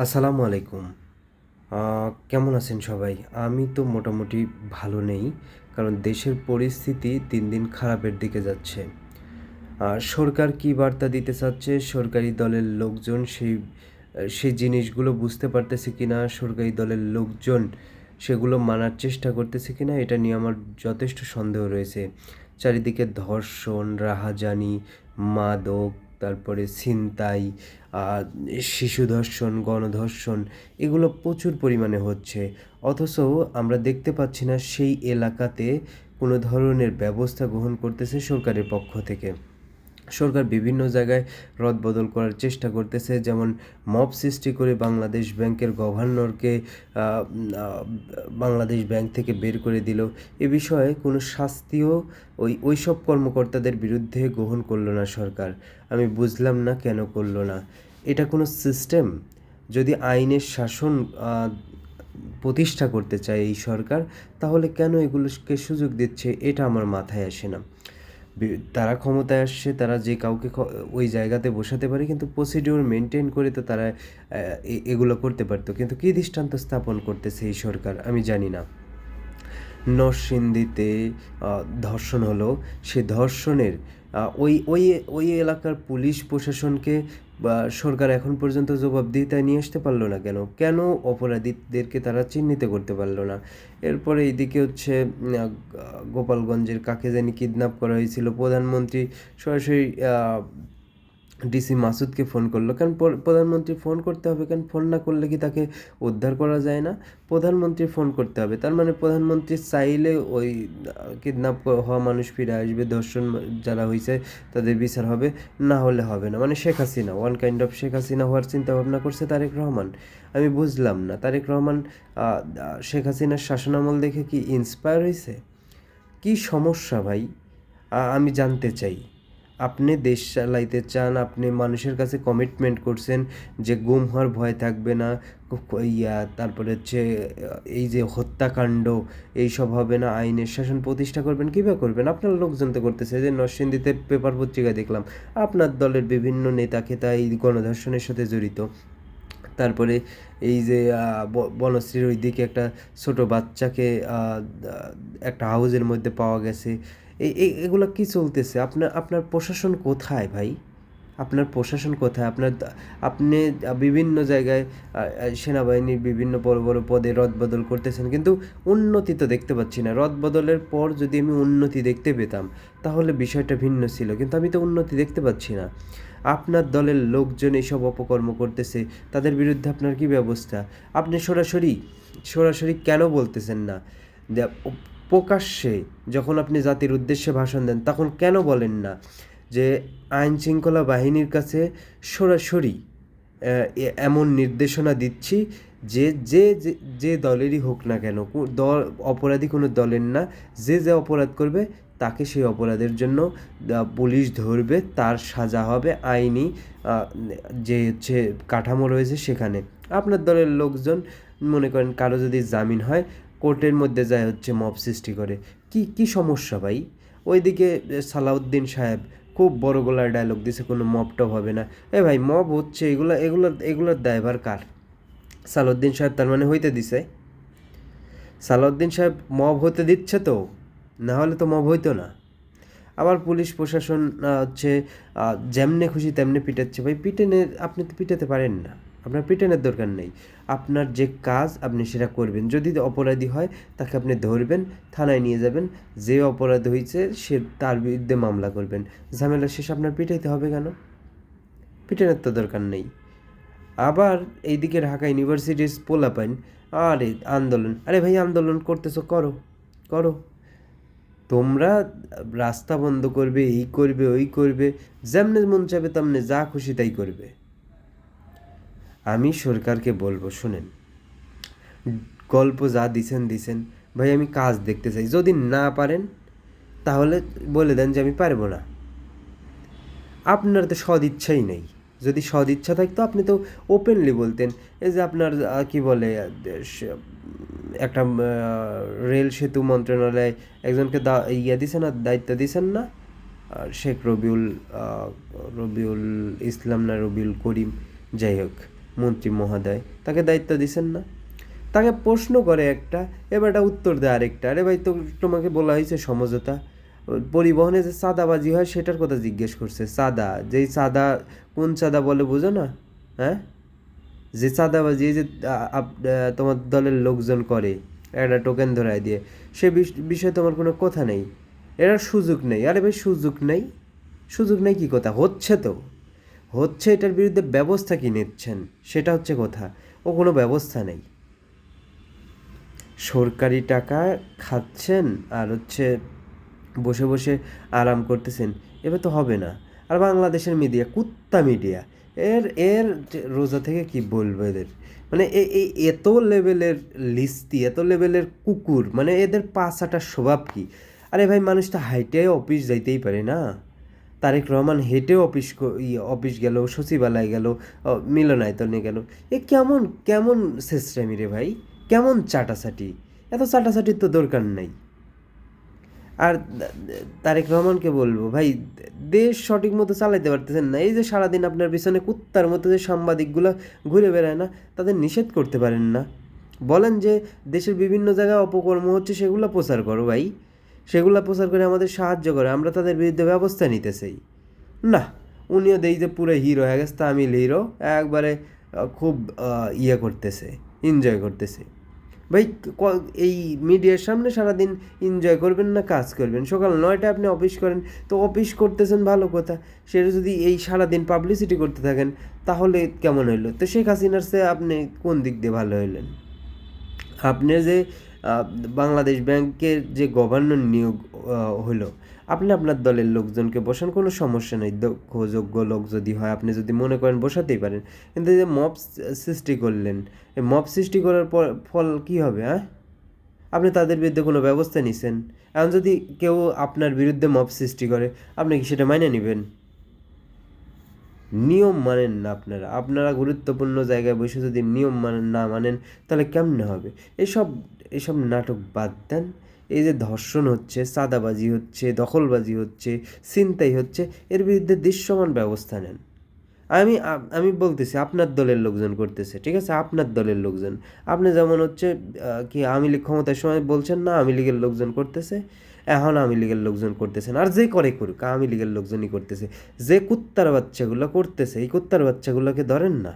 আসসালামু আলাইকুম। কেমন আছেন সবাই? আমি তো মোটামুটি ভালো নেই। কারণ দেশের পরিস্থিতি দিন, দিন খারাপের দিকে যাচ্ছে। সরকার কী বার্তা দিতে চাচ্ছে, সরকারি দলের লোকজন সেই জিনিসগুলো বুঝতে পারতেছে কিনা, সরকারি দলের লোকজন সেগুলো মানার চেষ্টা করতেছে কিনা, এটা নিয়ে আমার যথেষ্ট সন্দেহ রয়েছে। চারিদিকে ধর্ষণ, রাহাজানি, মাদক, তারপরে ছিনতাই, আ শিশু ধর্ষণ, গণধর্ষণ এগুলো প্রচুর পরিমাণে হচ্ছে। অথচ আমরা দেখতে পাচ্ছি না সেই এলাকাতে কোনো ধরনের ব্যবস্থা গ্রহণ করতেছে সরকারের পক্ষ থেকে। সরকার বিভিন্ন জায়গায় রদবদল করার চেষ্টা করতেছে, যেমন মব সৃষ্টি করে বাংলাদেশ ব্যাংকের গভর্নরকে আ আ বাংলাদেশ ব্যাংক থেকে বের করে দিল। এ বিষয়ে কোনো শাস্তিও ওইসব কর্মকর্তাদের বিরুদ্ধে গ্রহণ করলো না সরকার। আমি বুঝলাম না কেন করলো না? এটা কোনো সিস্টেম? যদি আইনের শাসন আ প্রতিষ্ঠা করতে চায় এই সরকার, তাহলে কেন এগুলোকে সুযোগ দিচ্ছে? এটা আমার মাথায় আসে না। তারা ক্ষমতায় আসছে, তারা যে কাউকে ওই জায়গাতে বসাতে পারে, কিন্তু প্রসিডিউর মেইনটেইন করে তো তারা এগুলো করতে পারত। কিন্তু কী দৃষ্টান্ত স্থাপন করতেছে এই সরকার আমি জানি না। নরসিংদীতে আ ধর্ষণ হলো, সে ধর্ষণের ওই এলাকার পুলিশ প্রশাসনকে সরকার এখন পর্যন্ত জবাবদিহিতায় নিয়ে আসতে পারল না কেন? কেন অপরাধীদেরকে তারা চিহ্নিত করতে পারল না? এরপরে এইদিকে হচ্ছে গোপালগঞ্জের কাকে জানি কিডন্যাপ করা হয়েছিল। প্রধানমন্ত্রী সরাসরি ডিসি মাসুদকে ফোন করলো। কারণ প্রধানমন্ত্রী ফোন করতে হবে, কারণ ফোন না করলে কি তাকে উদ্ধার করা যায় না? প্রধানমন্ত্রীর ফোন করতে হবে। তার মানে প্রধানমন্ত্রী চাইলে ওই কিডন্যাপ হওয়া মানুষ ফিরে আসবে, ধর্ষণ যারা হইছে তাদের বিচার হবে, না হলে হবে না। মানে Sheikh Hasina, one kind of Sheikh Hasina হওয়ার চিন্তাভাবনা করছে তারেক রহমান। আমি বুঝলাম না, তারেক রহমান আ আ শেখ হাসিনার শাসনামল দেখে কি ইন্সপায়ার হইছে? কী সমস্যা ভাই? আমি জানতে চাই। আপনি দেশ চালাইতে চান, আপনি মানুষের কাছে কমিটমেন্ট করছেন যে গুম হওয়ার ভয় থাকবে না, তারপরে হচ্ছে এই যে হত্যাকাণ্ড এইসব হবে না, আইনের শাসন প্রতিষ্ঠা করবেন। কীভাবে করবেন? আপনার লোকজন তো করতেছে। যে নরসিংদীতে পেপার পত্রিকায় দেখলাম আপনার দলের বিভিন্ন নেতা-খেতা এই গণধর্ষণের সাথে জড়িত। তারপরে এই যে বনশ্রীর ওইদিকে একটা ছোট বাচ্চাকে দা একটা হাউজের মধ্যে পাওয়া গেছে। এগুলা কি চলতেছে? আপনার প্রশাসন কোথায় ভাই? আপনার প্রশাসন কোথায়? আপনি বিভিন্ন জায়গায় সেনাবাহিনীর বিভিন্ন বড়, বড় পদে রদবদল করতেছেন, কিন্তু উন্নতি তো দেখতে পাচ্ছি না। রদবদলের পর যদি আমি উন্নতি দেখতে পেতাম, তাহলে বিষয়টা ভিন্ন ছিল। কিন্তু আমি তো উন্নতি দেখতে পাচ্ছি না। আপনার দলের লোকজন এইসব অপকর্ম করতেছে, তাদের বিরুদ্ধে আপনার কী ব্যবস্থা? আপনি সরাসরি কেন বলতেছেন না? দে ও প্রকাশ্যে যখন আপনি জাতির উদ্দেশ্যে ভাষণ দেন, তখন কেন বলেন না যে আইনশৃঙ্খলা বাহিনীর কাছে সরাসরি এমন নির্দেশনা দিচ্ছি যে যে দলেরই হোক না কেন, অপরাধী কোনো দলের না, যে অপরাধ করবে তাকে সেই অপরাধের জন্য পুলিশ ধরবে, তার সাজা হবে আইনি যে হচ্ছে কাঠামো রয়েছে সেখানে। আপনার দলের লোকজন মনে করেন কারো যদি জামিন হয়, কোর্টের মধ্যে যায় হচ্ছে মব সৃষ্টি করে। কি সমস্যা ভাই? ওইদিকে সালাউদ্দিন সাহেব খুব বড় গলায় ডায়লগ দিছে, কোনো মব-টব হবে না। ভাই মব হচ্ছে, এগুলোর দায়ভার কার? সালাউদ্দিন সাহেব তার মানে হইতে দিছে? সালাউদ্দিন সাহেব মব হতে দিচ্ছে তো? না হলে তো মব হইতো না। আবার পুলিশ প্রশাসন হচ্ছে যেমনে খুশি তেমনি পিটাচ্ছে। ভাই আপনি তো পিটাতে পারেন না। আপনার পিটানোর দরকার নেই। আপনার যে কাজ আপনি সেটা করবেন। যদি অপরাধী হয় তাকে আপনি ধরবেন, থানায় নিয়ে যাবেন। যে অপরাধ হইছে তার বিরুদ্ধে মামলা করবেন। ঝামেলা শেষ। আপনার পিটাইতে হবে কেন? পিটানোর তো দরকার নেই। আবার এইদিকে ঢাকা ইউনিভার্সিটির পোলাপাইন আরে আন্দোলন। আরে ভাই আন্দোলন করতেছো করো। তোমরা রাস্তা বন্ধ করবে, এই করবে, ওই করবে, যেমনে মন চাবে তেমনে যা খুশি তাই করবে। আমি সরকারকে বলবো, শোনেন, গল্প যা দিছেন ভাই, আমি কাজ দেখতে চাই। যদি না পারেন তাহলে বলে দেন যে আমি পারবো না। আপনার তো সদিচ্ছাই নেই। যদি সদিচ্ছা থাকতো আপনি তো ওপেনলি বলতেন। এই যে আপনার কি বলে একটা রেল সেতু মন্ত্রণালয়ে একজনকে দিছে না, দায়িত্ব দিছেন না? শেখ রবিউল ইসলাম না রবিউল করিম, যাই হোক, মন্ত্রী মহোদয়, তাকে দায়িত্ব দিছেন না? তাকে প্রশ্ন করে একটা, এবারটা উত্তর দেয় আরেকটা। আরে ভাই, তো তোমাকে বলা হয়েছে সমঝোতা। পরিবহনে যে চাঁদাবাজি হয় সেটার কথা জিজ্ঞেস করছে। চাঁদা, যেই চাঁদা, কোন চাঁদা বলে বোঝো না? হ্যাঁ, যে চাঁদাবাজি, এই যে তোমার দলের লোকজন করে একটা টোকেন ধরায় দিয়ে, সে বিষয়ে তোমার কোনো কথা নেই। এরা সুযোগ নেই। আরে ভাই, সুযোগ নেই, সুযোগ নেই কি কথা? হচ্ছে তো, হচ্ছে। এটার বিরুদ্ধে ব্যবস্থা কি নিচ্ছেন সেটা হচ্ছে কথা। ও কোনো ব্যবস্থা নেই। সরকারি টাকা খাচ্ছেন আর হচ্ছে বসে বসে আরাম করতেছেন, এবার তো হবে না। আর বাংলাদেশের মিডিয়া কুত্তা মিডিয়া, এর এর রোজা থেকে কি বলবো এদের, মানে এই এত লেভেলের লিস্তি, এত লেভেলের কুকুর, মানে এদের পাছাটার স্বভাব কি? আরে ভাই, মানুষ তো হাইটে অফিস যাইতেই পারে না। তারেক রহমান হেঁটে অফিস গেল, সচিবালয় গেল, মিলনায়তনে গেল। এ কেমন কেমন সিস্টেমই রে ভাই, কেমন চাটাচাটি! এত চাটাচাটির তো দরকার নাই। আর তারেক রহমানকে বলবো, ভাই, দেশ সঠিক মতো চালাইতে পারতেছেন না। এই যে সারাদিন আপনার পিছনে কুত্তার মতো যে সাংবাদিকগুলো ঘুরে বেড়ায় না, তাদের নিষেধ করতে পারেন না? বলেন যে দেশের বিভিন্ন জায়গায় অপকর্ম হচ্ছে, সেগুলো প্রচার করো ভাই। সেগুলো প্রচার করে আমাদের সাহায্য করে, আমরা তাদের বিরুদ্ধে ব্যবস্থা নিতে চাই। না, উনিও দেই যে পুরো হিরো হয়ে গেছে, তামিল হিরো একবারে, খুব ইয়ে করতেছে, এনজয় করতেছে। ভাই, এই মিডিয়ার সামনে সারাদিন এনজয় করবেন না কাজ করবেন? সকাল 9টায় আপনি অফিস করেন, তো অফিস করতেছেন ভালো কথা, সেটা যদি এই সারাদিন পাবলিসিটি করতে থাকেন তাহলে কেমন হইলো? তো শেখ হাসিনার চেয়ে আপনি কোন দিক দিয়ে ভালো হইলেন? আপনি যে আহ, বাংলাদেশ ব্যাংকের যে গভর্নর নিয়োগ হলো, আপনি আপনার দলের লোকজনকে বসান, কোনো সমস্যা নেই। দক্ষ যোগ্য লোক যদি হয়, আপনি যদি মনে করেন বসাতেই পারেন। কিন্তু এই যে মব সৃষ্টি করলেন, এই মব সৃষ্টি করার পর ফল কী হবে? হ্যাঁ, আপনি তাদের বিরুদ্ধে কোনো ব্যবস্থা নিছেন? এখন যদি কেউ আপনার বিরুদ্ধে মব সৃষ্টি করে, আপনি কি সেটা মাইনে নেবেন? নিয়ম মানেন না আপনারা। আপনারা গুরুত্বপূর্ণ জায়গায় বসে যদি নিয়ম না মানেন, তাহলে কেমনে হবে? এসব এসব নাটক বাদ দেন। এই যে ধর্ষণ হচ্ছে, চাঁদাবাজি হচ্ছে, দখলবাজি হচ্ছে, ছিনতাই হচ্ছে, এর বিরুদ্ধে দৃশ্যমান ব্যবস্থা নেন। আমি বলতেছি আপনার দলের লোকজন করতেছে, ঠিক আছে? আপনার দলের লোকজন। আপনি যেমন হচ্ছে কি আওয়ামী লীগ ক্ষমতার সময় বলছেন না আওয়ামী লীগের লোকজন করতেছে, এখন আওয়ামী লীগের লোকজন করতেছেন। আর যে করে করুক, আওয়ামী লীগের লোকজনই করতেছে। যে কুত্তার বাচ্চাগুলো করতেছে, এই কুত্তার বাচ্চাগুলোকে ধরেন না।